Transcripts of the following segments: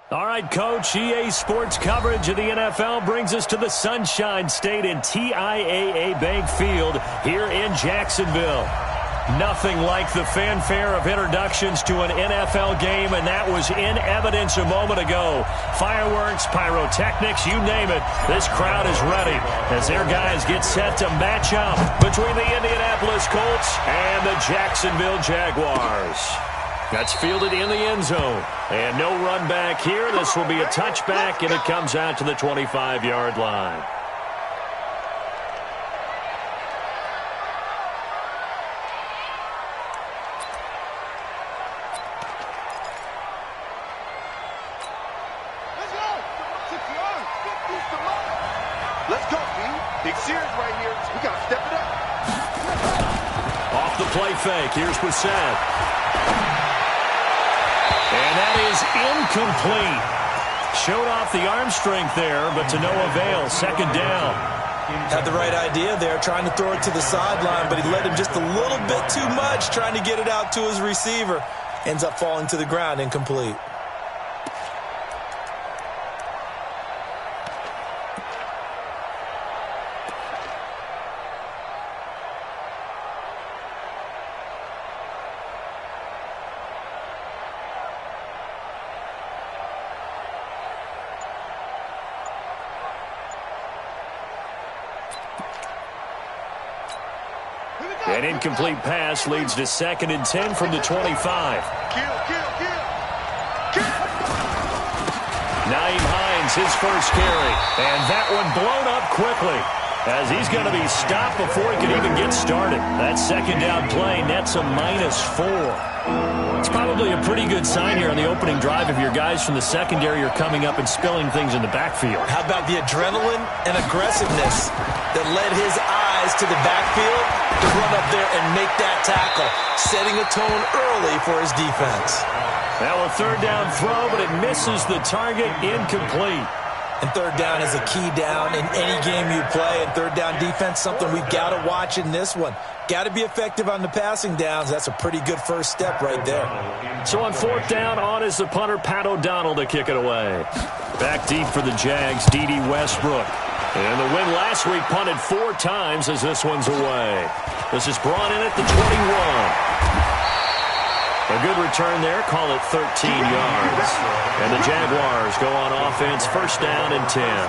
All right, Coach, EA Sports coverage of the NFL brings us to the Sunshine State in TIAA Bank Field here in Jacksonville. Nothing like the fanfare of introductions to an NFL game, and that was in evidence a moment ago. Fireworks, pyrotechnics, you name it. This crowd is ready as their guys get set to match up between the Indianapolis Colts and the Jacksonville Jaguars. That's fielded in the end zone. And no run back here. This will be a touchback, and it comes out to the 25-yard line. Let's go, B. Big series right here. We got to step it up. Off the play fake. Here's Brissett. And that is incomplete. Showed off the arm strength there, but to no avail. Second down. Had the right idea there, trying to throw it to the sideline, but he let him just a little bit too much, trying to get it out to his receiver. Ends up falling to the ground, incomplete. An incomplete pass leads to 2nd and 10 from the 25. Nyheim Hines, his first carry. And that one blown up quickly as he's going to be stopped before he can even get started. That second down play nets a -4. It's probably a pretty good sign here on the opening drive if your guys from the secondary are coming up and spilling things in the backfield. How about the adrenaline and aggressiveness that led his eyes to the backfield to run up there and make that tackle, setting a tone early for his defense. Now a third down throw, but it misses the target, incomplete. And third down is a key down in any game you play. And third down defense, something we've got to watch in this one. Got to be effective on the passing downs. That's a pretty good first step right there. So on fourth down, on is the punter, Pat O'Donnell, to kick it away. Back deep for the Jags, D.D. Westbrook. And the win last week punted 4 times as this one's away. This is brought in at the 21. A good return there. Call it 13 yards. And the Jaguars go on offense, first down and 10.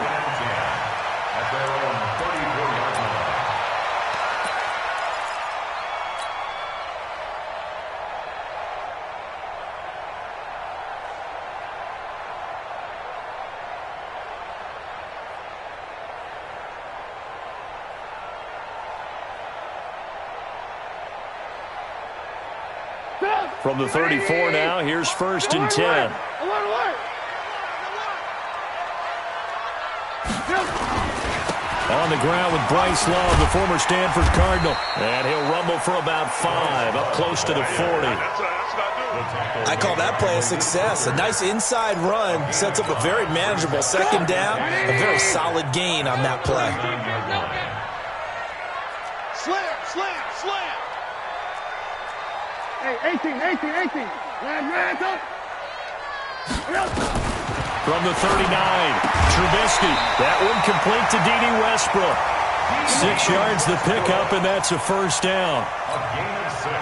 From the 34 now, here's first and 10. On the ground with Bryce Love, the former Stanford Cardinal. And he'll rumble for about 5, up close to the 40. I call that play a success. A nice inside run sets up a very manageable second down. A very solid gain on that play. Slam, slam, slam. Hey, 18. Hands up. From the 39, Trubisky. That one complete to D.D. Westbrook. 6 yards the pickup, and that's a first down.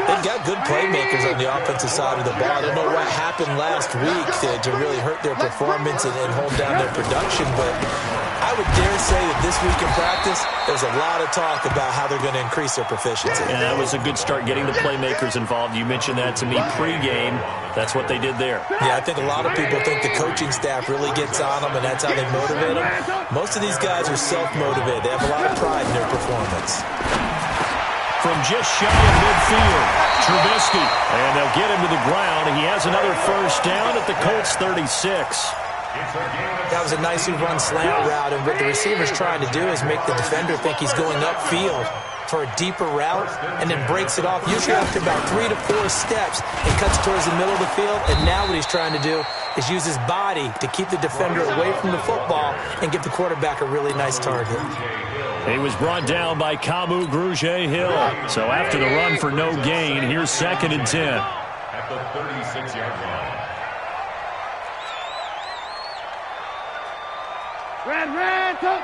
They've got good playmakers on the offensive side of the ball. I don't know what happened last week to really hurt their performance and hold down their production, but I would dare say that this week in practice, there's a lot of talk about how they're going to increase their proficiency. And that was a good start, getting the playmakers involved. You mentioned that to me pregame. That's what they did there. Yeah, I think a lot of people think the coaching staff really gets on them, and that's how they motivate them. Most of these guys are self-motivated. They have a lot of pride in their performance. From just shy of midfield, Trubisky. And they'll get him to the ground. He has another first down at the Colts 36. That was a nicely run slant route, and what the receiver's trying to do is make the defender think he's going upfield for a deeper route and then breaks it off, usually after about 3 to 4 steps, and cuts towards the middle of the field. And now what he's trying to do is use his body to keep the defender away from the football and give the quarterback a really nice target. He was brought down by Kamu Grugier-Hill. So after the run for no gain, here's second and 10. At the 36-yard line. Red, up.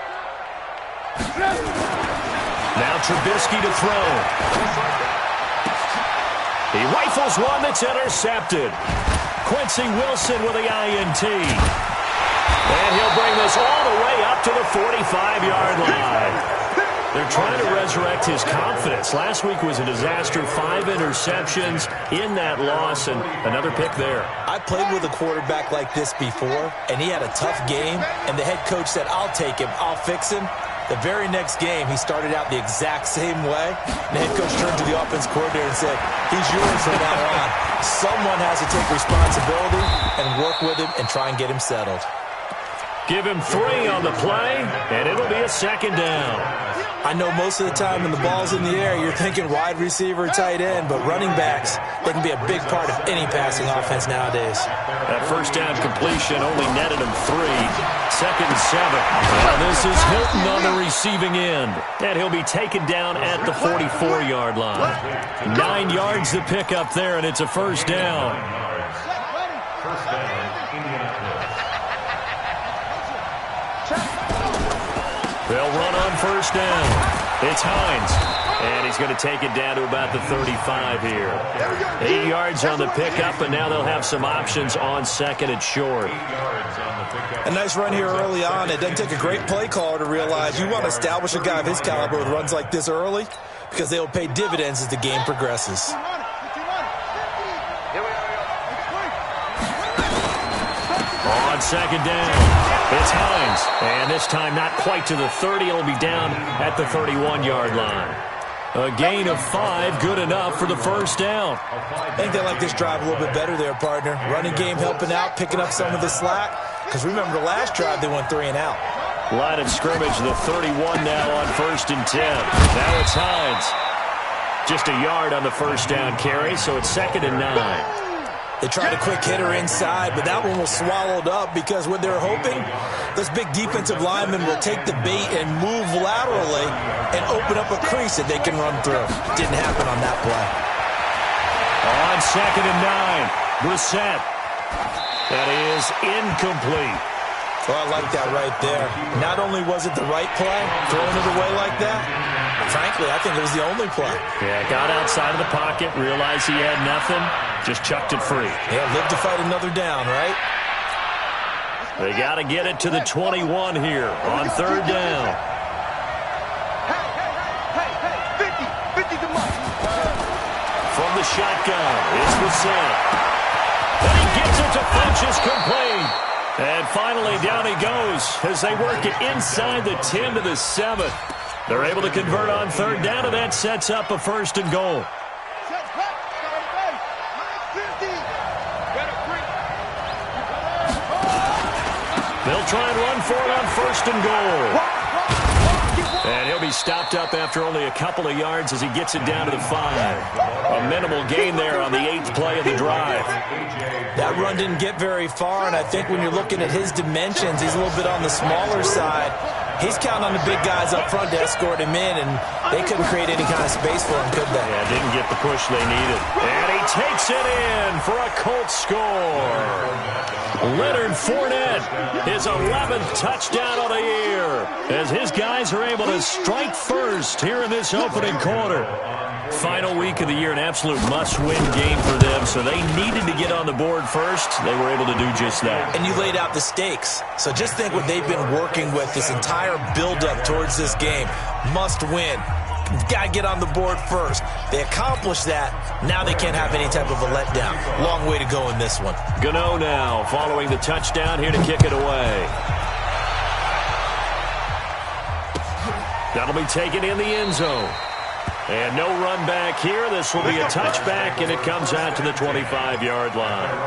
Now Trubisky to throw. He rifles one that's intercepted. Quincy Wilson with the INT. And he'll bring this all the way up to the 45-yard line. They're trying to resurrect his confidence. Last week was a disaster. 5 interceptions in that loss, and another pick there. I played with a quarterback like this before, and he had a tough game, and the head coach said, I'll take him, I'll fix him. The very next game, he started out the exact same way. And the head coach turned to the offense coordinator and said, he's yours from now on. Someone has to take responsibility and work with him and try and get him settled. Give him 3 on the play, and it'll be a second down. I know most of the time when the ball's in the air, you're thinking wide receiver, tight end, but running backs, they can be a big part of any passing offense nowadays. That first down completion only netted him 3. Second and 7. Now this is Hilton on the receiving end, and he'll be taken down at the 44-yard line. 9 yards to pick up there, and it's a first down. They'll run on first down. It's Hines, and he's going to take it down to about the 35 here. 8 yards on the pickup, and now they'll have some options on second and short. A nice run here early on. It doesn't take a great play caller to realize you want to establish a guy of his caliber with runs like this early because they'll pay dividends as the game progresses. On second down, it's Hines. And this time not quite to the 30. It'll be down at the 31-yard line. A gain of 5, good enough for the first down. I think they like this drive a little bit better there, partner. Running game helping out, picking up some of the slack. Because remember, the last drive they went 3 and out. Line of scrimmage, the 31 now on first and 10. Now it's Hines. Just a yard on the first down carry, so it's second and 9. They tried a quick hitter inside, but that one was swallowed up because what they're hoping, this big defensive lineman will take the bait and move laterally and open up a crease that they can run through. Didn't happen on that play. On second and 9, Brissett. That is incomplete. Well, I like that right there. Not only was it the right play, throwing it away like that, frankly, I think it was the only play. Yeah, got outside of the pocket, realized he had nothing, just chucked it free. Yeah, live to fight another down, right? They got to get it to the 21 here on third down. Hey, 50 to Mike. From the shotgun, it's Brissett. And he gets it to Funchess complete. And finally, down he goes as they work it inside the 10 to the 7. They're able to convert on third down, and that sets up a first and goal. They'll try and run for it on first and goal. And he'll be stopped up after only a couple of yards as he gets it down to the 5. A minimal gain there on the 8th play of the drive. That run didn't get very far, and I think when you're looking at his dimensions, he's a little bit on the smaller side. He's counting on the big guys up front to escort him in, and they couldn't create any kind of space for him, could they? Yeah, didn't get the push they needed. And he takes it in for a Colts score. Leonard Fournette, his 11th touchdown of the year, as his guys are able to strike first here in this opening quarter. Final week of the year, an absolute must-win game for them, so they needed to get on the board first. They were able to do just that. And you laid out the stakes. So just think what they've been working with this entire build-up towards this game. Must win. Got to get on the board first. They accomplished that. Now they can't have any type of a letdown. Long way to go in this one. Gano now following the touchdown here to kick it away. That'll be taken in the end zone. And no run back here. This will be a touchback, and it comes out to the 25-yard line.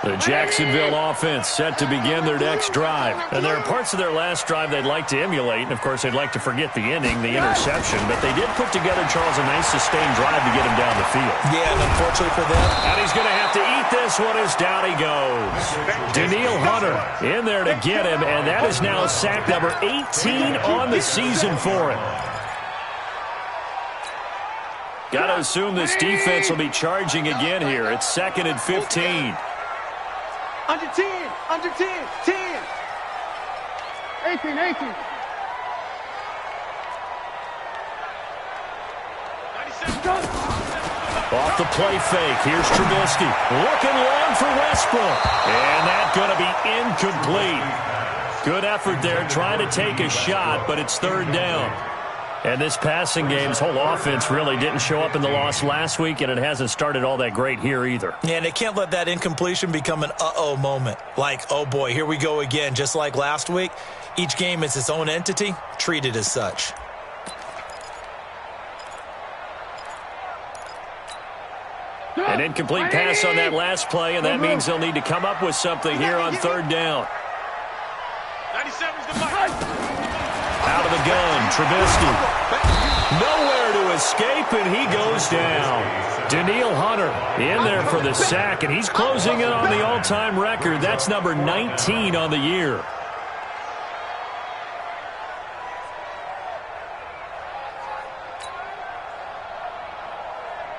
The Jacksonville offense set to begin their next drive. And there are parts of their last drive they'd like to emulate. And, of course, they'd like to forget the ending, the interception. But they did put together, Charles, a nice sustained drive to get him down the field. Yeah, and unfortunately for them. And he's going to have to eat this one as down he goes. Daniil Hunter in there to get him. And that is now sack number 18 on the season for him. Got to assume this defense will be charging again here. It's second and 15. Under 10. Under 10. 10. 18, 18. Off the play fake. Here's Trubisky. Looking long for Westbrook. And that's going to be incomplete. Good effort there trying to take a shot, but it's third down. And this passing game's whole offense really didn't show up in the loss last week, and it hasn't started all that great here either. Yeah, and they can't let that incompletion become an uh-oh moment. Like, oh boy, here we go again, just like last week. Each game is its own entity, treated as such. An incomplete pass on that last play, and that means they'll need to come up with something here on third down. 97's the mic. Out of the gun, Trubisky. Nowhere to escape, and he goes down. Danielle Hunter in there for the sack, and he's closing in on the all-time record. That's number 19 on the year.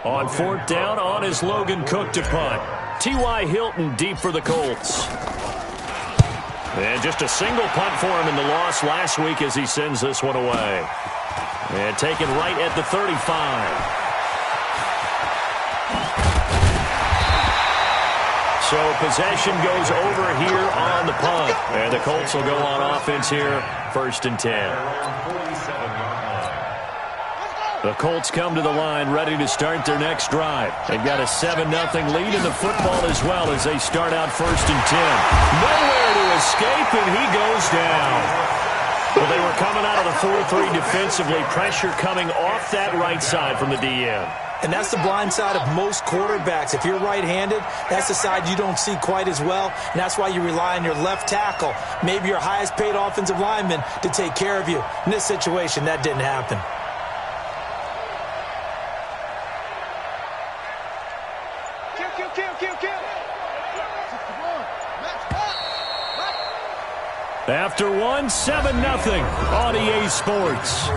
On fourth down, on is Logan Cook to punt. T.Y. Hilton deep for the Colts. And just a single punt for him in the loss last week as he sends this one away. And taken right at the 35. So possession goes over here on the punt. And the Colts will go on offense here, 1st and 10. The Colts come to the line ready to start their next drive. They've got a 7-0 lead in the football as well as they start out 1st and 10. Nowhere to escape, and he goes down. Well, they were coming out of the 4-3 defensively. Pressure coming off that right side from the DN. And that's the blind side of most quarterbacks. If you're right-handed, that's the side you don't see quite as well, and that's why you rely on your left tackle, maybe your highest-paid offensive lineman, to take care of you. In this situation, that didn't happen. After one, 7-0 on EA Sports.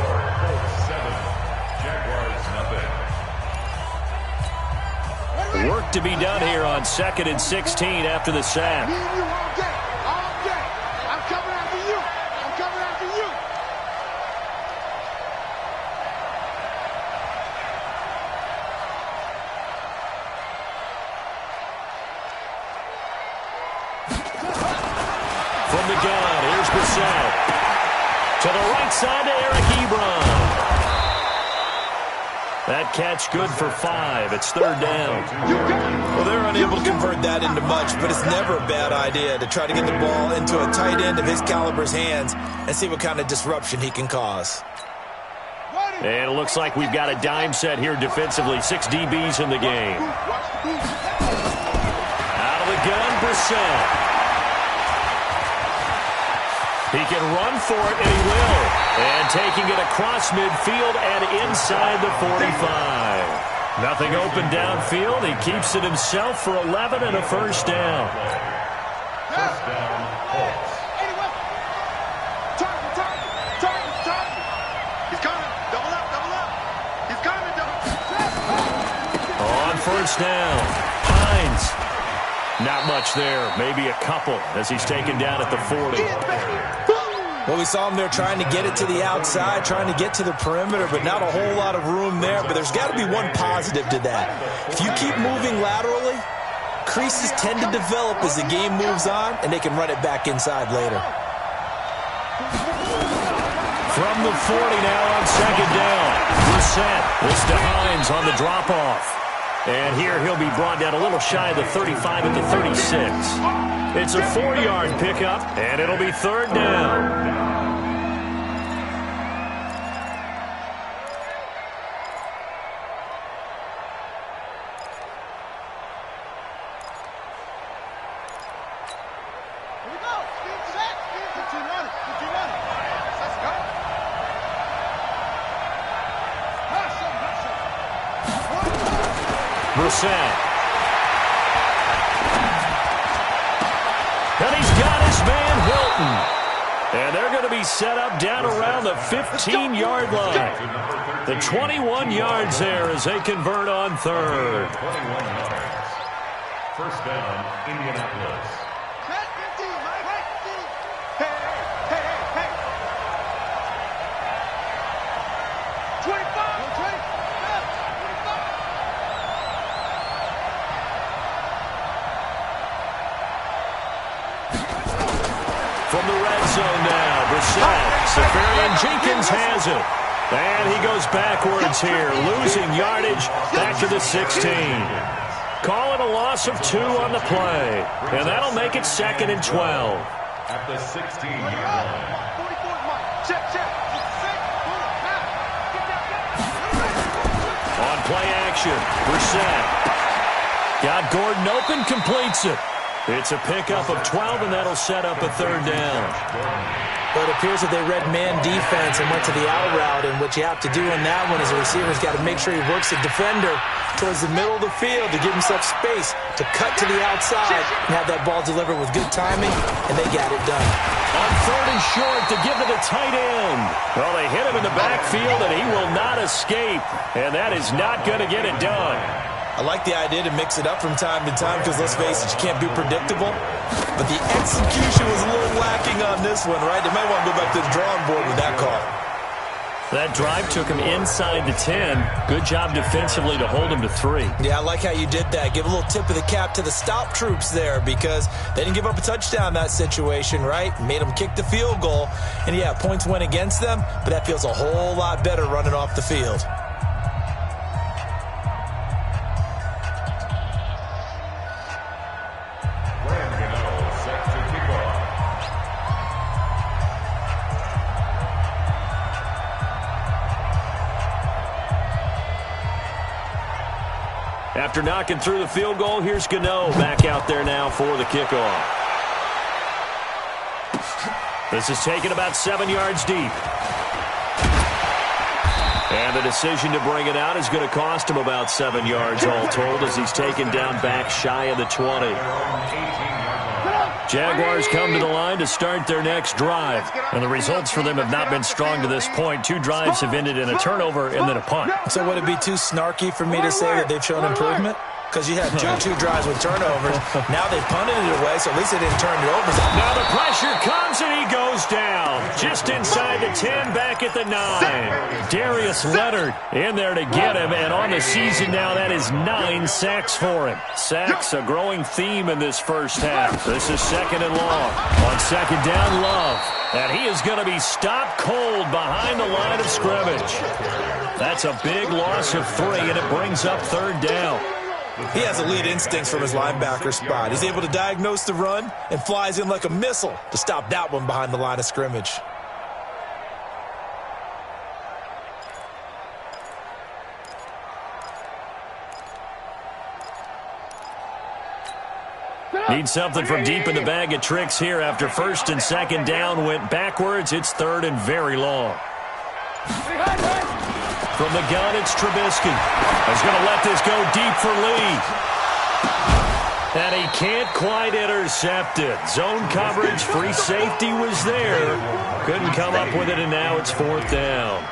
Work to be done here on 2nd and 16 after the sack. I'm coming after you. I'm coming after you. From the gun, here's Brissett. To the right side to Eric Ebron. That catch good for 5. It's third down. Well, they're unable to convert that into much, but it's never a bad idea to try to get the ball into a tight end of his caliber's hands and see what kind of disruption he can cause. And it looks like we've got a dime set here defensively. 6 DBs in the game. Out of the gun, Brissett. He can run for it, and he will. And taking it across midfield and inside the 45. Nothing open downfield. He keeps it himself for 11 and a first down. First down, Colts. Target. He's coming. Double up. He's coming. On first down, Hines. Not much there. Maybe a couple as he's taken down at the 40. Well, we saw him there trying to get it to the outside, trying to get to the perimeter, but not a whole lot of room there. But there's got to be one positive to that. If you keep moving laterally, creases tend to develop as the game moves on, and they can run it back inside later. From the 40 now on second down. Brissett. This to Hines on the drop-off. And here he'll be brought down a little shy of the 35 at the 36. It's a 4-yard pickup, and it'll be third down. Here we go. Set. Get you running. Let's go. Brissett. And he's got his man Hilton. And they're going to be set up down around the 15-yard line. The 21 yards there as they convert on third. 21 yards. First down, Indianapolis. from the red zone now. Brissett, Safarian-Jenkins has it. And he goes backwards here, losing yardage back to the 16. Call it a loss of 2 on the play. And that'll make it 2nd and 12. At the 16-yard line. Check. On play action, Brissett. Got Gordon open, completes it. It's a pickup of 12, and that'll set up a 3rd down. But it appears that they read man defense and went to the out route, and what you have to do in that one is the receiver's got to make sure he works the defender towards the middle of the field to give himself space to cut to the outside and have that ball delivered with good timing, and they got it done. On 3rd and short to give to the tight end. Well, they hit him in the backfield, and he will not escape, and that is not going to get it done. I like the idea to mix it up from time to time because, let's face it, you can't be predictable. But the execution was a little lacking on this one, right? They might want to go back to the drawing board with that call. That drive took him inside the 10. Good job defensively to hold him to 3. Yeah, I like how you did that. Give a little tip of the cap to the stop troops there because they didn't give up a touchdown in that situation, right? Made them kick the field goal. And, yeah, points went against them, but that feels a whole lot better running off the field. After knocking through the field goal, here's Gano back out there now for the kickoff. This is taken about 7 yards deep. And the decision to bring it out is going to cost him about 7 yards all told as he's taken down back shy of the 20. Jaguars come to the line to start their next drive. And the results for them have not been strong to this point. 2 drives have ended in a turnover and then a punt. So would it be too snarky for me to say that they've shown improvement? Because you had two drives with turnovers. Now they've punted it away, so at least they didn't turn it over. Now the pressure comes and he goes down. Just inside the 10, back at the 9. Darius Leonard in there to get him, and on the season now, that is 9 sacks for him. Sacks, a growing theme in this first half. This is 2nd and long. On 2nd down, Love. And he is going to be stopped cold behind the line of scrimmage. That's a big loss of 3, and it brings up 3rd down. He has elite instincts from his linebacker spot. He's able to diagnose the run and flies in like a missile to stop that one behind the line of scrimmage. Need something from deep in the bag of tricks here after 1st and 2nd down went backwards. It's 3rd and very long. From the gun, it's Trubisky. He's going to let this go deep for Lee. And he can't quite intercept it. Zone coverage, free safety was there. Couldn't come up with it, and now it's 4th down.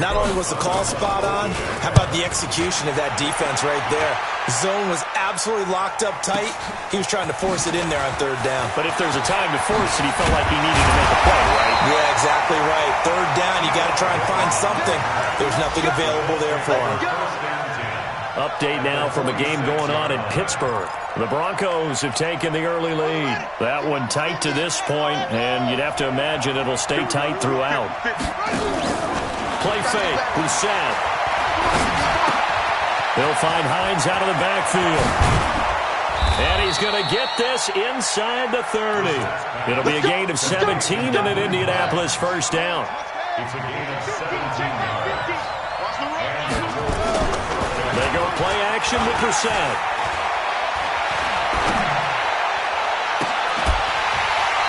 Not only was the call spot on, how about the execution of that defense right there? Zone was absolutely locked up tight. He was trying to force it in there on 3rd down. But if there's a time to force it, he felt like he needed to make a play, right? Yeah, exactly right. 3rd down, you got to try and find something. There's nothing available there for him. Update now from a game going on in Pittsburgh. The Broncos have taken the early lead. That one tight to this point, and you'd have to imagine it'll stay tight throughout. Play fake, Brissett. They'll find Hines out of the backfield. And he's going to get this inside the 30. It'll be a gain of 17 and an Indianapolis 1st down. It's a gain of 17 yards. They go play action with Brissett.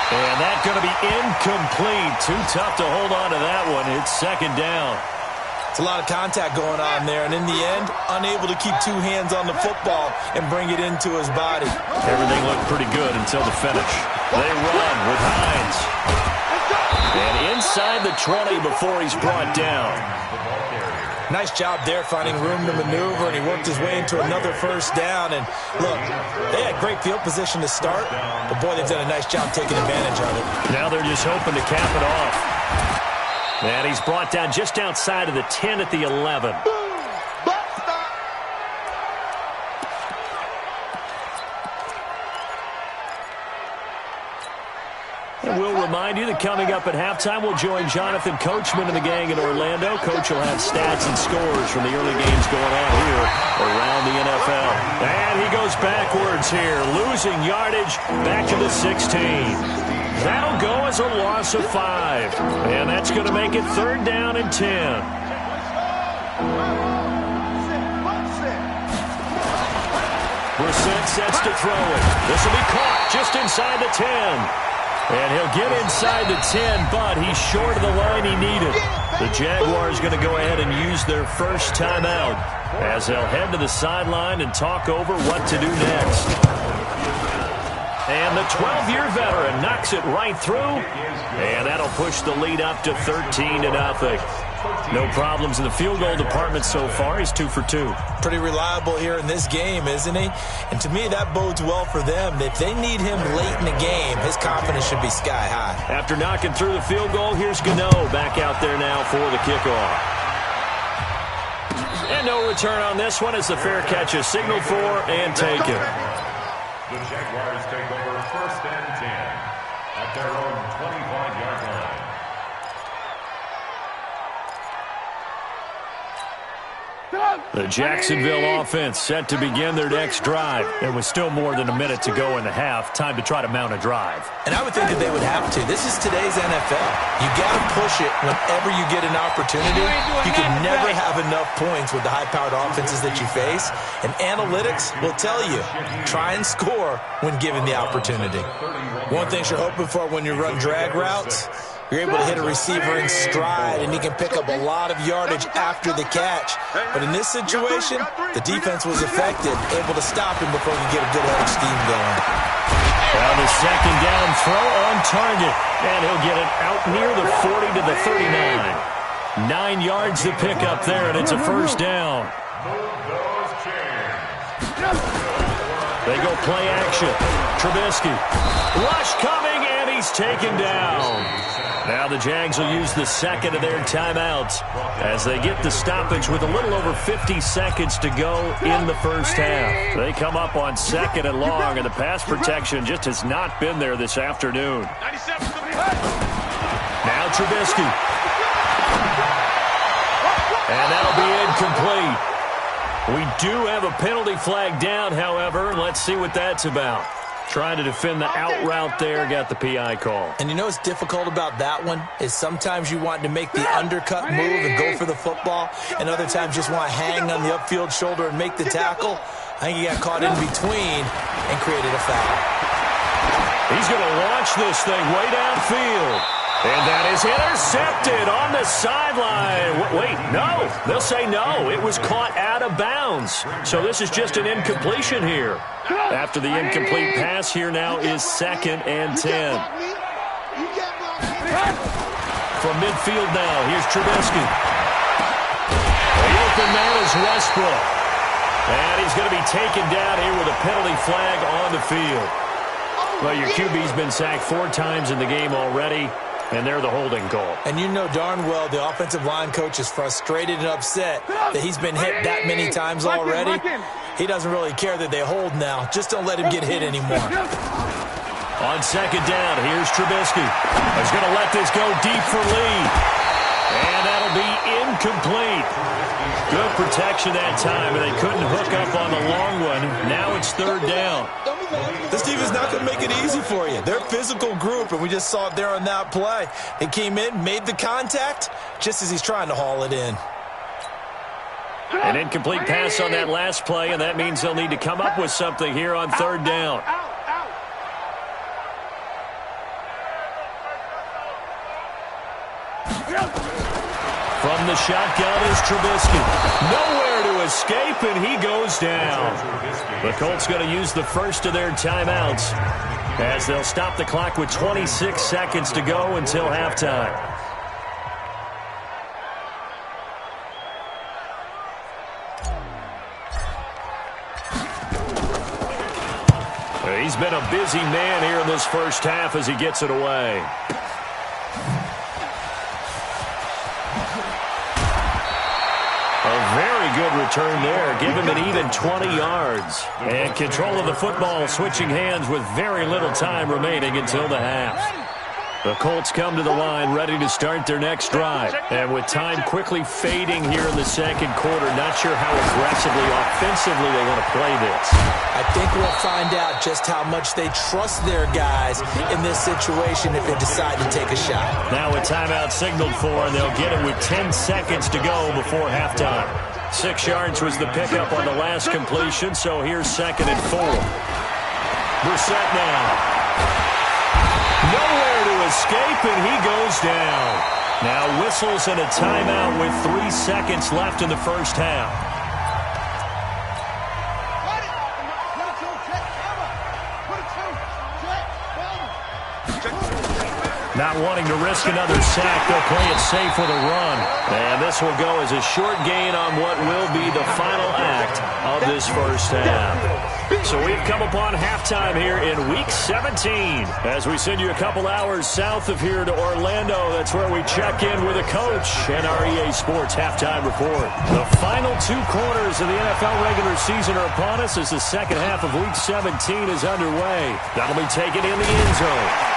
And that's going to be incomplete. Too tough to hold on to that one. It's 2nd down. It's a lot of contact going on there, and in the end, unable to keep 2 hands on the football and bring it into his body. Everything looked pretty good until the finish. They run with Hines. And inside the 20 before he's brought down. Nice job there finding room to maneuver, and he worked his way into another 1st down. And look, they had great field position to start, but boy, they've done a nice job taking advantage of it. Now they're just hoping to cap it off. And he's brought down just outside of the 10 at the 11. remind you that coming up at halftime, we'll join Jonathan Coachman and the gang in Orlando. Coach will have stats and scores from the early games going on here around the NFL. And he goes backwards here, losing yardage back to the 16. That'll go as a loss of 5. And that's going to make it 3rd down and 10. Brissett sets to throw it. This will be caught just inside the 10. And he'll get inside the 10, but he's short of the line he needed. The Jaguars going to go ahead and use their first timeout as they'll head to the sideline and talk over what to do next. And the 12-year veteran knocks it right through, and that'll push the lead up to 13-0. No problems in the field goal department so far. He's 2 for 2. Pretty reliable here in this game, isn't he? And to me, that bodes well for them. If they need him late in the game, his confidence should be sky high. After knocking through the field goal, here's Gano back out there now for the kickoff. And no return on this one as the fair catch is signaled for and taken. The Jaguars take over 1st and 10 at their own 25-yard line. The Jacksonville offense set to begin their next drive. And with still more than a minute to go in the half, time to try to mount a drive. And I would think that they would have to. This is today's NFL. You got to push it whenever you get an opportunity. You can never have enough points with the high-powered offenses that you face. And analytics will tell you, try and score when given the opportunity. One thing you're hoping for when you run drag routes, you're able to hit a receiver in stride, and he can pick up a lot of yardage after the catch. But in this situation, the defense was effective, able to stop him before he could get a good head of steam going. Well, the 2nd down throw on target, and he'll get it out near the 40 to the 39. 9 yards to pick up there, and it's a 1st down. They go play action. Trubisky. Rush coming, and he's taken down. Now the Jags will use the 2nd of their timeouts as they get the stoppage with a little over 50 seconds to go in the 1st half. They come up on 2nd and long, and the pass protection just has not been there this afternoon. Now Trubisky. And that'll be incomplete. We do have a penalty flag down, however. Let's see what that's about. Trying to defend the out route there, got the PI call. And you know what's difficult about that one is sometimes you want to make the undercut move and go for the football, and other times just want to hang on the upfield shoulder and make the tackle. I think he got caught in between and created a foul. He's going to launch this thing way downfield. And that is intercepted on the sideline. Wait, no. They'll say no. It was caught out of bounds. So this is just an incompletion here. After the incomplete pass, here now is 2nd and 10. From midfield now, here's Trubisky. The open man is Westbrook. And he's going to be taken down here with a penalty flag on the field. Well, your QB's been sacked 4 times in the game already. And they're the holding call. And you know darn well the offensive line coach is frustrated and upset that he's been hit that many times already. He doesn't really care that they hold now. Just don't let him get hit anymore. On 2nd down, here's Trubisky. He's going to let this go deep for Lee. And that'll be incomplete. Good protection that time, and they couldn't hook up on the long one. Now it's 3rd down. This team is not going to make it easy for you. They're a physical group, and we just saw it there on that play. They came in, made the contact, just as he's trying to haul it in. An incomplete pass on that last play, and that means they'll need to come up with something here on 3rd down. From the shotgun is Trubisky. Nowhere to escape, and he goes down. The Colts going to use the 1st of their timeouts as they'll stop the clock with 26 seconds to go until halftime. He's been a busy man here in this 1st half as he gets it away. A very good return there. Give him an even 20 yards. And control of the football switching hands with very little time remaining until the half. The Colts come to the line ready to start their next drive. And with time quickly fading here in the second quarter, not sure how aggressively, offensively they want to play this. I think we'll find out just how much they trust their guys in this situation if they decide to take a shot. Now a timeout signaled for, and they'll get it with 10 seconds to go before halftime. 6 yards was the pickup on the last completion, so here's 2nd and 4. Brissett now. Nowhere to escape, and he goes down. Now whistles and a timeout with 3 seconds left in the first half. Not wanting to risk another sack, they'll play it safe with a run. And this will go as a short gain on what will be the final act of this first half. So we've come upon halftime here in Week 17. As we send you a couple hours south of here to Orlando, that's where we check in with a coach and our EA Sports halftime report. The final 2 quarters of the NFL regular season are upon us as the second half of Week 17 is underway. That'll be taken in the end zone.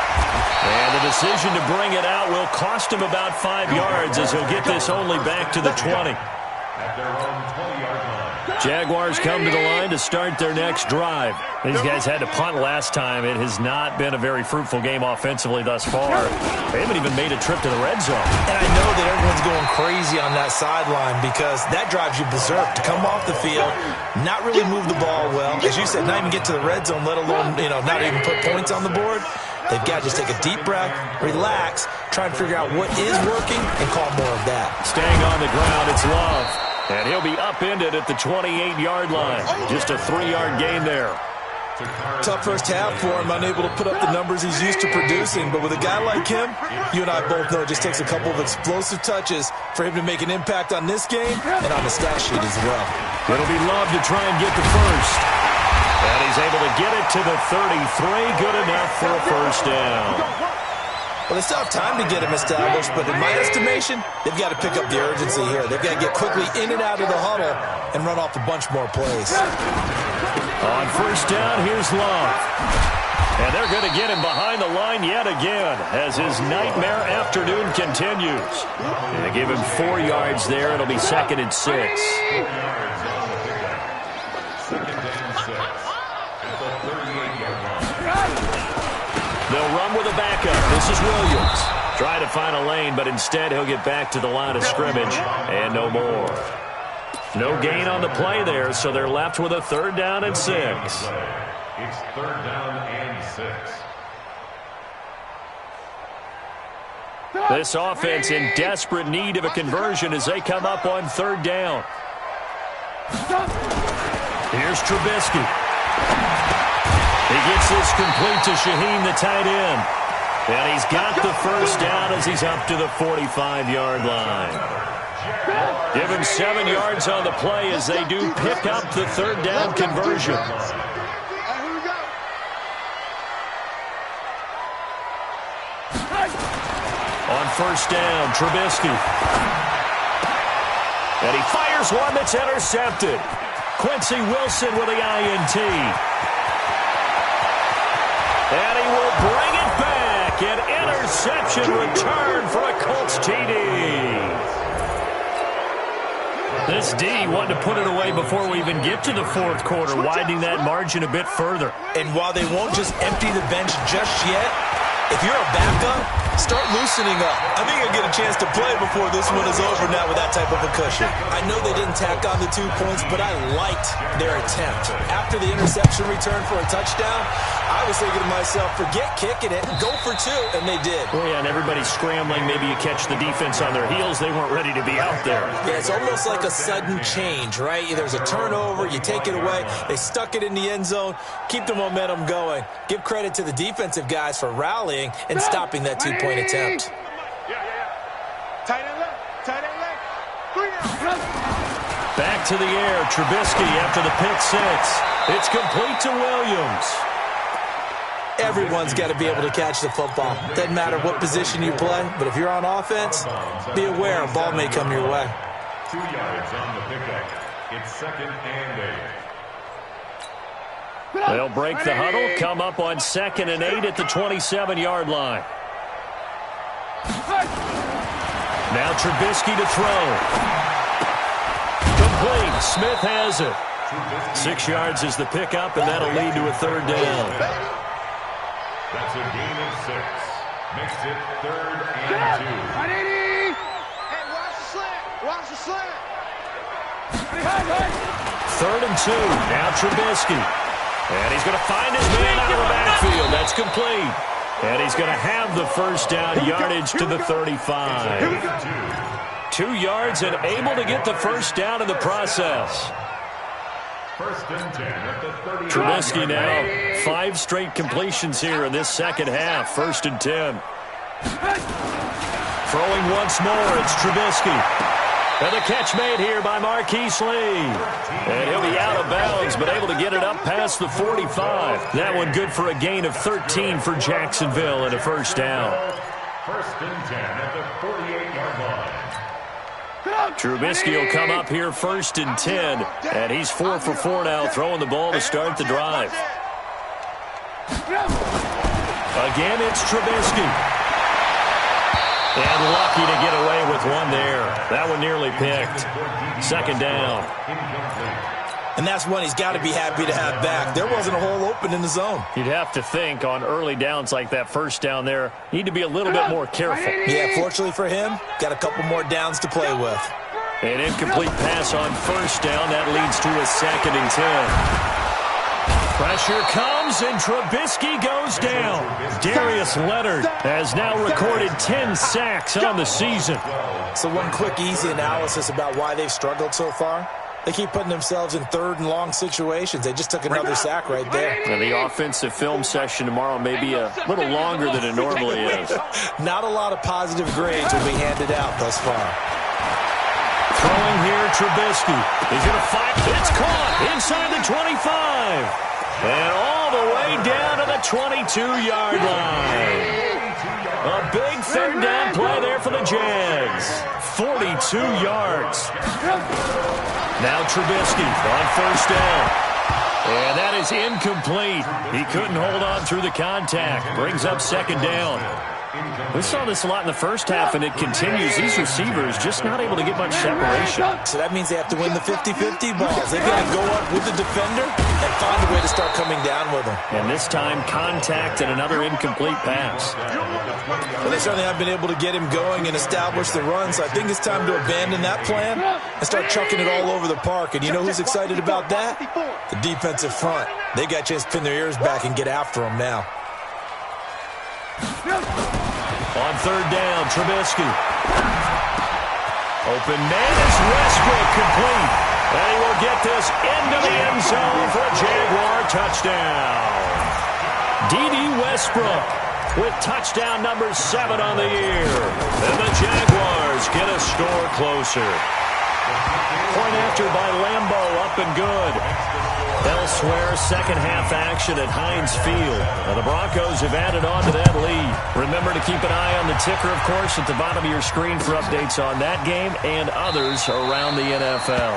And the decision to bring it out will cost him about 5 yards as he'll get this only back to the 20. At their own 20-yard line. Jaguars come to the line to start their next drive. These guys had to punt last time. It has not been a very fruitful game offensively thus far. They haven't even made a trip to the red zone. And I know that everyone's going crazy on that sideline because that drives you berserk to come off the field, not really move the ball well. As you said, not even get to the red zone, let alone, not even put points on the board. They've got to just take a deep breath, relax, try and figure out what is working, and call more of that. Staying on the ground, it's Love. And he'll be upended at the 28-yard line. Just a 3-yard gain there. Tough first half for him, unable to put up the numbers he's used to producing. But with a guy like him, you and I both know it just takes a couple of explosive touches for him to make an impact on this game and on the stat sheet as well. It'll be Love to try and get the first. And he's able to get it to the 33. Good enough for a first down. Well, they still have time to get him established, but in my estimation, they've got to pick up the urgency here. They've got to get quickly in and out of the huddle and run off a bunch more plays. On first down, here's Love. And they're going to get him behind the line yet again as his nightmare afternoon continues. And they give him 4 yards there. It'll be 2nd and 6. 4 yards on the pickup. 2nd and 6. At the 38-yard line. They'll run with a backup. This is Williams. Try to find a lane, but instead he'll get back to the line of scrimmage and no more. No gain on the play there, so they're left with a 3rd down and 6. It's 3rd down and 6. This offense in desperate need of a conversion as they come up on 3rd down. Here's Trubisky. He gets this complete to Shaheen, the tight end. And he's got the first down as he's up to the 45-yard line. Give him 7 yards on the play as they do pick up the 3rd down conversion. On first down, Trubisky. And he fires one that's intercepted. Quincy Wilson with the INT. And he will bring it back. An interception return for a Colts TD. This D wanted to put it away before we even get to the 4th quarter, widening that margin a bit further. And while they won't just empty the bench just yet, if you're a backup, start loosening up. I think you'll get a chance to play before this one is over now with that type of a cushion. I know they didn't tack on the 2 points, but I liked their attempt. After the interception return for a touchdown, I was thinking to myself, forget kicking it, go for 2, and they did. Oh, yeah, and everybody's scrambling. Maybe you catch the defense on their heels. They weren't ready to be out there. Yeah, it's almost like a sudden change, right? There's a turnover, you take it away, they stuck it in the end zone, keep the momentum going. Give credit to the defensive guys for rallying and stopping that 2-point attempt. Tight end left, tight end left. 3 down. Back to the air, Trubisky after the pick 6. It's complete to Williams. Everyone's got to be able to catch the football. Doesn't matter what position you play, but if you're on offense, be aware a ball may come your way. 2 yards on the pickup. It's 2nd and 8. They'll break the huddle, come up on 2nd and 8 at the 27-yard line. Now Trubisky to throw. Complete. Smith has it. 6 yards is the pickup, and that'll lead to a third down. That's a gain of 6. Makes it 3rd and 2. Hey, watch the slant. Watch the slant. 3rd and 2. Now Trubisky. And he's going to find his man out of the backfield. That's complete. And he's going to have the first down, yardage to the 35. 2 yards and able to get the first down in the process. 1st and 10 at the 30. Trubisky now 5 straight completions here in this second half. 1st and 10. Throwing once more, it's Trubisky. And the catch made here by Marquise Lee. And he'll be out of bounds, but able to get it up past the 45. That one good for a gain of 13 for Jacksonville and a first down. 1st and 10 at the 48-yard line. Trubisky will come up here 1st and 10, and he's 4 for 4 now, throwing the ball to start the drive. Again, it's Trubisky. And lucky to get away with one there. That one nearly picked. 2nd down. And that's one he's got to be happy to have back. There wasn't a hole open in the zone. You'd have to think on early downs like that first down there, need to be a little bit more careful. Yeah, fortunately for him, got a couple more downs to play with. An incomplete pass on first down. That leads to a 2nd and 10. Pressure comes, and Trubisky goes down. Darius Leonard has now recorded 10 sacks on the season. So one quick, easy analysis about why they've struggled so far. They keep putting themselves in 3rd and long situations. They just took another sack right there. And the offensive film session tomorrow may be a little longer than it normally is. Not a lot of positive grades will be handed out thus far. Throwing here, Trubisky. He's going to fight. It's caught inside the 25. And all the way down to the 22-yard line. A big 3rd down play there for the Jags. 42 yards. Now Trubisky on 1st down. And that is incomplete. He couldn't hold on through the contact. Brings up 2nd down. We saw this a lot in the first half, and it continues. These receivers just not able to get much separation. So that means they have to win the 50-50 balls. They've got to go up with the defender and find a way to start coming down with them. And this time, contact and another incomplete pass. Well, they certainly have been able to get him going and establish the run, so I think it's time to abandon that plan and start chucking it all over the park. And you know who's excited about that? The defensive front. They got a chance to pin their ears back and get after him now. On 3rd down, Trubisky. Open man is Westbrook, complete. And he will get this into the end zone for a Jaguar touchdown. D.D. Westbrook with touchdown number 7 on the year. And the Jaguars get a score closer. Point after by Lambeau, up and good. Elsewhere, second half action at Heinz Field. Now the Broncos have added on to that lead. Remember to keep an eye on the ticker, of course, at the bottom of your screen for updates on that game and others around the NFL.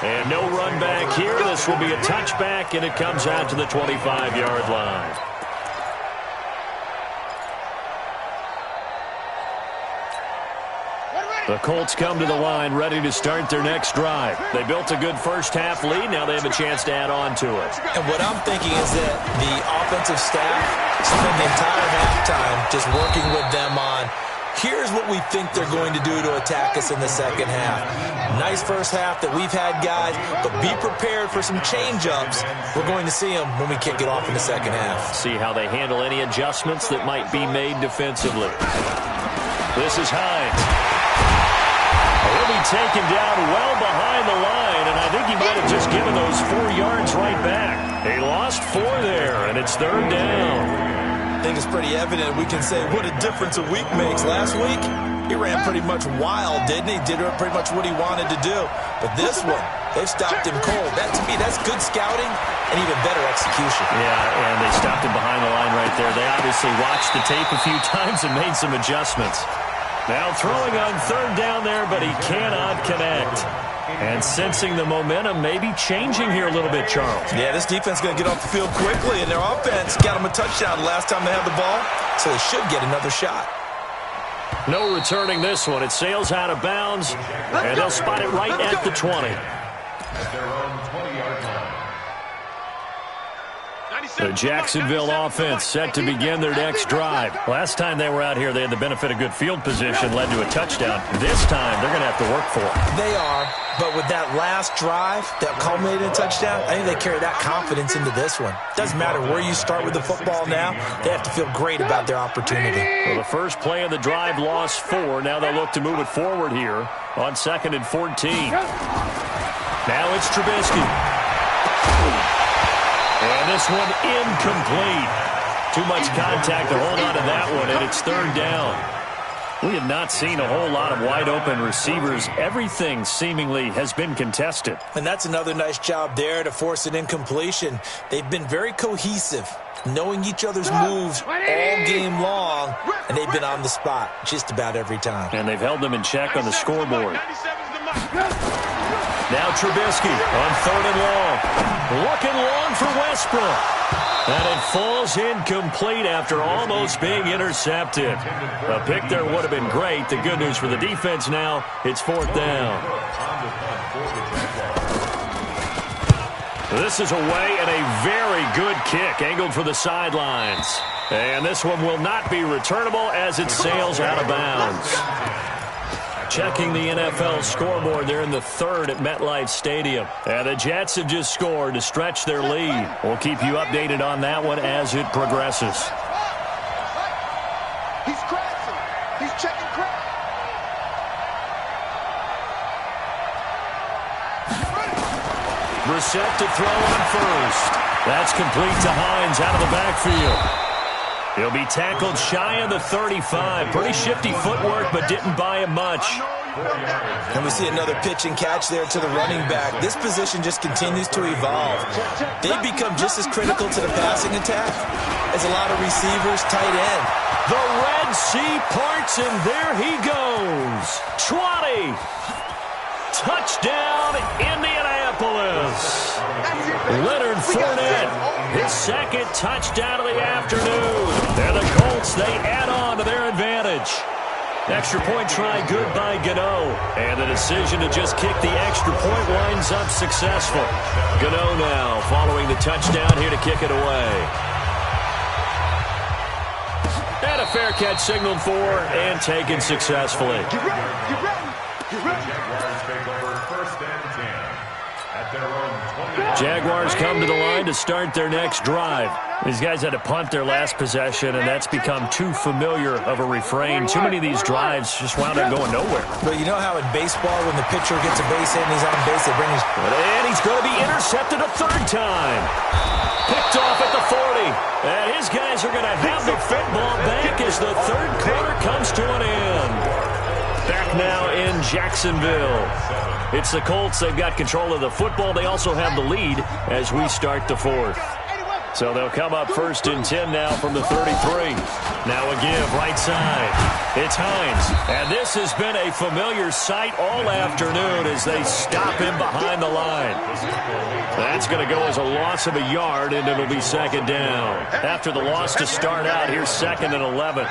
And no run back here. This will be a touchback, and it comes out to the 25-yard line. The Colts come to the line ready to start their next drive. They built a good first half lead. Now they have a chance to add on to it. And what I'm thinking is that the offensive staff spend the entire halftime just working with them on, here's what we think they're going to do to attack us in the second half. Nice first half that we've had, guys, but be prepared for some change-ups. We're going to see them when we kick it off in the second half. See how they handle any adjustments that might be made defensively. This is Hines. He'll be taken down well behind the line, and I think he might have just given those 4 yards right back. He lost 4 there, and it's 3rd down. I think it's pretty evident we can say what a difference a week makes. Last week, he ran pretty much wild, didn't he? Did pretty much what he wanted to do. But this one, they've stopped him cold. That, to me, that's good scouting and even better execution. Yeah, and they stopped him behind the line right there. They obviously watched the tape a few times and made some adjustments. Now throwing on 3rd down there, but he cannot connect. And sensing the momentum maybe changing here a little bit, Charles. Yeah, this defense is going to get off the field quickly, and their offense got them a touchdown the last time they had the ball, so they should get another shot. No returning this one. It sails out of bounds, and they'll spot it right at the 20. At their own 20-yard line. The Jacksonville offense set to begin their next drive. Last time they were out here, they had the benefit of good field position, led to a touchdown. This time, they're going to have to work for it. They are, but with that last drive that culminated in a touchdown, I think they carry that confidence into this one. Doesn't matter where you start with the football now, they have to feel great about their opportunity. Well, the first play of the drive lost 4. Now they'll look to move it forward here on 2nd and 14. Now it's Trubisky. And this one incomplete. Too much contact to hold on to that one, and it's 3rd down. We have not seen a whole lot of wide-open receivers. Everything seemingly has been contested. And that's another nice job there to force an incompletion. They've been very cohesive, knowing each other's moves all game long, and they've been on the spot just about every time. And they've held them in check on the scoreboard. Now Trubisky on 3rd and long. Looking long for Westbrook. And it falls incomplete after almost being intercepted. A pick there would have been great. The good news for the defense now, it's 4th down. This is away and a very good kick angled for the sidelines. And this one will not be returnable as it sails out of bounds. Checking the NFL scoreboard, they're in the 3rd at MetLife Stadium. And the Jets have just scored to stretch their lead. We'll keep you updated on that one as it progresses. He's crashing. He's checking crack. Brissett to throw on first. That's complete to Hines out of the backfield. He'll be tackled shy of the 35. Pretty shifty footwork, but didn't buy him much. And we see another pitch and catch there to the running back. This position just continues to evolve. They've become just as critical to the passing attack as a lot of receivers, tight end. The Red Sea parts, and there he goes. 20. Touchdown, Indianapolis. Leonard Fournette, his 2nd touchdown of the afternoon. And the Colts, they add on to their advantage. Extra point try good by Gano. And the decision to just kick the extra point winds up successful. Gano now following the touchdown here to kick it away. And a fair catch signaled for and taken successfully. Get ready. Get ready. Get ready. Jaguars take over 1st and 10 at their own 20. Jaguars come to the line to start their next drive. These guys had to punt their last possession, and that's become too familiar of a refrain. Too many of these drives just wound up going nowhere. But you know how in baseball, when the pitcher gets a base hit and he's on base, they bring his... And he's going to be intercepted a 3rd time. Picked off at the 40. And his guys are going to have the football back as the 3rd quarter comes to an end. Back now in Jacksonville. It's the Colts. They've got control of the football. They also have the lead as we start the 4th. So they'll come up 1st and 10 now from the 33. Now a give right side. It's Hines. And this has been a familiar sight all afternoon as they stop him behind the line. That's going to go as a loss of a yard, and it'll be 2nd down. After the loss to start out, here's 2nd and 11.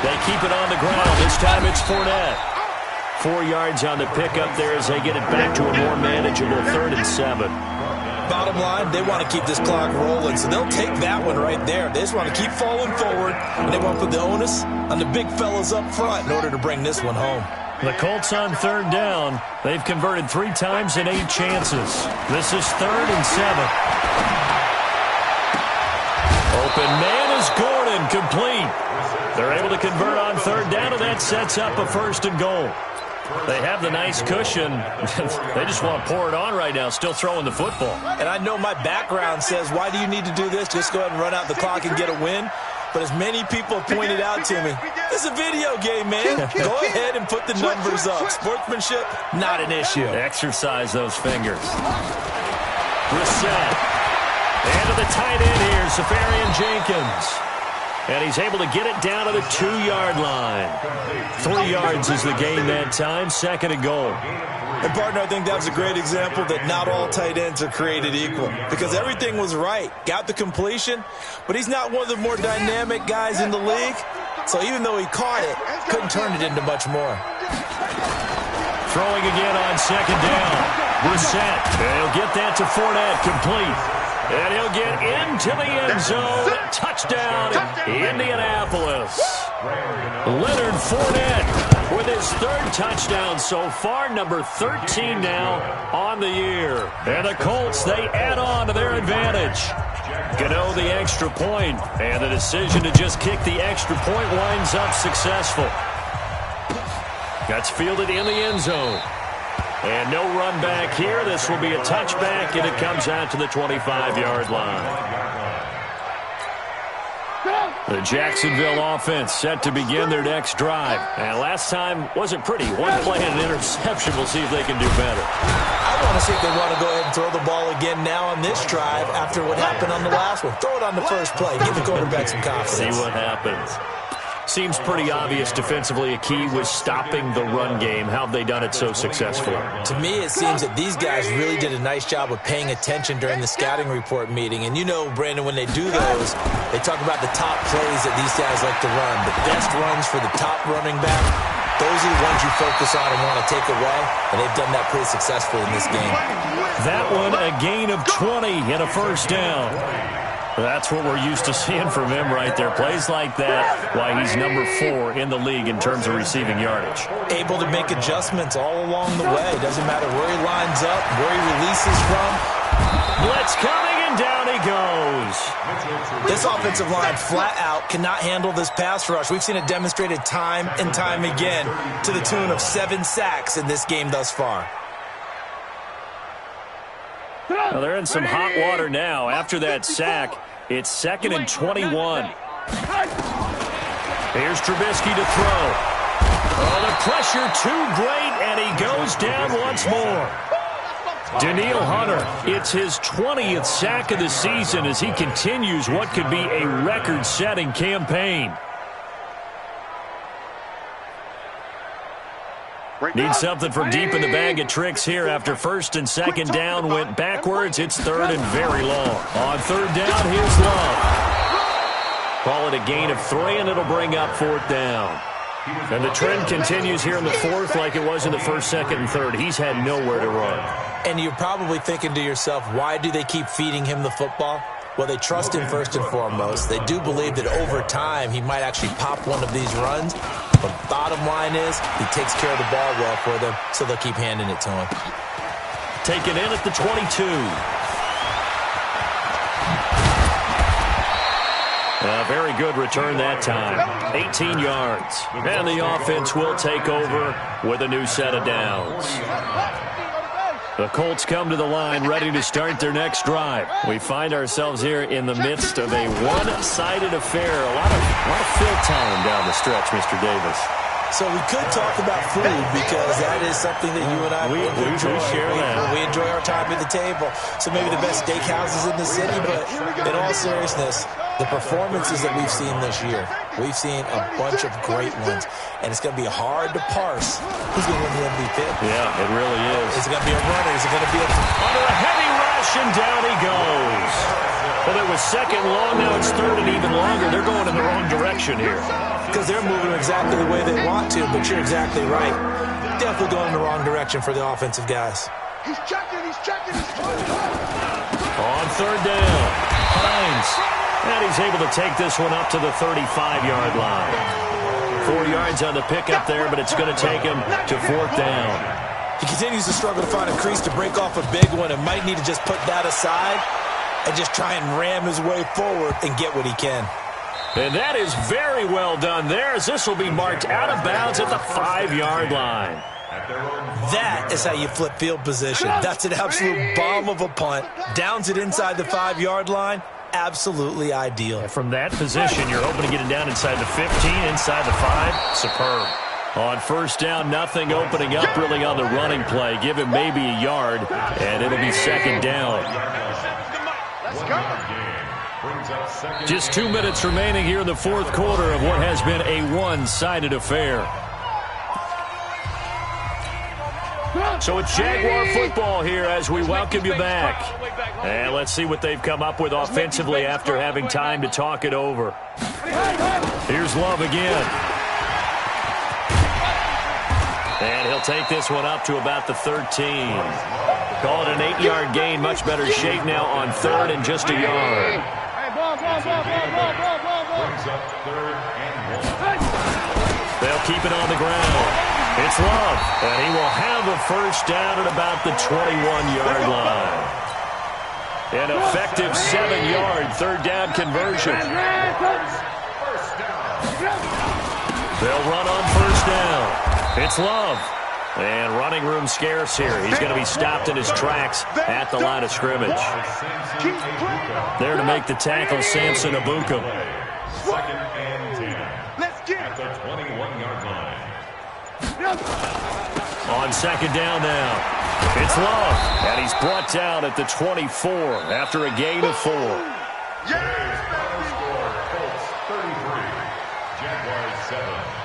They keep it on the ground. This time it's Fournette. 4 yards on the pickup there as they get it back to a more manageable 3rd and 7. Bottom line, they want to keep this clock rolling, so they'll take that one right there. They just want to keep falling forward, and they want to put the onus on the big fellas up front in order to bring this one home. The Colts on 3rd down. They've converted 3 times in 8 chances. This is 3rd and 7. Open man is Gordon, complete. They're able to convert on 3rd down, and that sets up a 1st and goal. They have the nice cushion. They just want to pour it on right now, still throwing the football. And I know my background says, why do you need to do this? Just go ahead and run out the clock and get a win. But as many people have pointed out to me, it's a video game, man. Go ahead and put the numbers up. Sportsmanship, not an issue. Exercise those fingers. Brissett. And to the tight end here, Safarian Jenkins. And he's able to get it down to the 2-yard line. 3 yards is the gain that time, 2nd and goal. And, partner, I think that was a great example that not all tight ends are created equal. Because everything was right. Got the completion, but he's not one of the more dynamic guys in the league. So even though he caught it, couldn't turn it into much more. Throwing again on second down. Brissett. He'll get that to Fournette, complete. And he'll get into the end zone. Touchdown, Indianapolis. Leonard Fournette with his third touchdown so far, number 13 now on the year. And the Colts, they add on to their advantage. Gano the extra point, and the decision to just kick the extra point winds up successful. That's fielded in the end zone. And no run back here. This will be a touchback, and it comes out to the 25-yard line. The Jacksonville offense set to begin their next drive. And last time wasn't pretty. One play and an interception. We'll see if they can do better. I want to see if they want to go ahead and throw the ball again now on this drive after what happened on the last one. Throw it on the first play. Give the quarterback some confidence. See what happens. Seems pretty obvious defensively a key was stopping the run game. How have they done it so successfully? To me, it seems that these guys really did a nice job of paying attention during the scouting report meeting. And you know, Brandon, when they do those, they talk about the top plays that these guys like to run. The best runs for the top running back, those are the ones you focus on and want to take away. And they've done that pretty successfully in this game. That one, a gain of 20 and a first down. That's what we're used to seeing from him right there. Plays like that, why he's number 4 in the league in terms of receiving yardage. Able to make adjustments all along the way. Doesn't matter where he lines up, where he releases from. Blitz coming, and down he goes. This offensive line flat out cannot handle this pass rush. We've seen it demonstrated time and time again to the tune of 7 sacks in this game thus far. Well, they're in some hot water now. After that sack, it's 2nd and 21. Here's Trubisky to throw. Oh, the pressure too great, and he goes down once more. Danielle Hunter, it's his 20th sack of the season as he continues what could be a record-setting campaign. Need something from deep in the bag of tricks here after 1st and 2nd down went backwards. It's 3rd and very long. On 3rd down, here's Love. Call it a gain of 3, and it'll bring up 4th down. And the trend continues here in the 4th like it was in the 1st, 2nd, and 3rd. He's had nowhere to run. And you're probably thinking to yourself, why do they keep feeding him the football? Well, they trust him first and foremost. They do believe that over time he might actually pop one of these runs. But bottom line is he takes care of the ball well for them, so they'll keep handing it to him. Taken in at the 22. A very good return that time. 18 yards. And the offense will take over with a new set of downs. The Colts come to the line ready to start their next drive. We find ourselves here in the midst of a one-sided affair. A lot of fill time down the stretch, Mr. Davis. So we could talk about food because that is something that you and I enjoy. We share that. We enjoy our time at the table. So maybe the best steakhouses in the city, but in all seriousness, the performances that we've seen this year, we've seen a bunch of great ones, and it's going to be hard to parse who's going to win the MVP. Yeah, it really is. Is it going to be a runner? Is it going to be under a heavy rush, and down he goes. Well, it was 2nd long, now it's 3rd and even longer. They're going in the wrong direction here. Because they're moving exactly the way they want to, but you're exactly right. Definitely going in the wrong direction for the offensive guys. He's checking. On 3rd down, Hines. And he's able to take this one up to the 35-yard line. 4 yards on the pickup there, but it's going to take him to 4th down. He continues to struggle to find a crease to break off a big one and might need to just put that aside and just try and ram his way forward and get what he can. And that is very well done there, as this will be marked out of bounds at the 5-yard line. That is how you flip field position. That's an absolute bomb of a punt. Downs it inside the 5-yard line. Absolutely ideal. From that position, you're hoping to get it down inside the 15, inside the 5. Superb. On 1st down, nothing opening up really on the running play. Give him maybe a yard, and it'll be 2nd down. Let's go. Just 2 minutes remaining here in the 4th quarter of what has been a one-sided affair. So it's Jaguar football here as we welcome you back. And let's see what they've come up with offensively after having time to talk it over. Here's Love again. And he'll take this one up to about the 13. Call it an 8-yard gain. Much better shape now on 3rd and just a yard. They'll keep it on the ground. It's Love, and he will have a first down at about the 21-yard line. An effective 7-yard 3rd down conversion. They'll run on first down. It's Love. And running room scarce here. He's going to be stopped in his tracks at the line of scrimmage. There to make the tackle, Samson Abuka. 2nd and 10. At the 21-yard line. On 2nd down now. It's Love. And he's brought down at the 24 after a gain of 4. Score, Colts 33. Jaguars 7.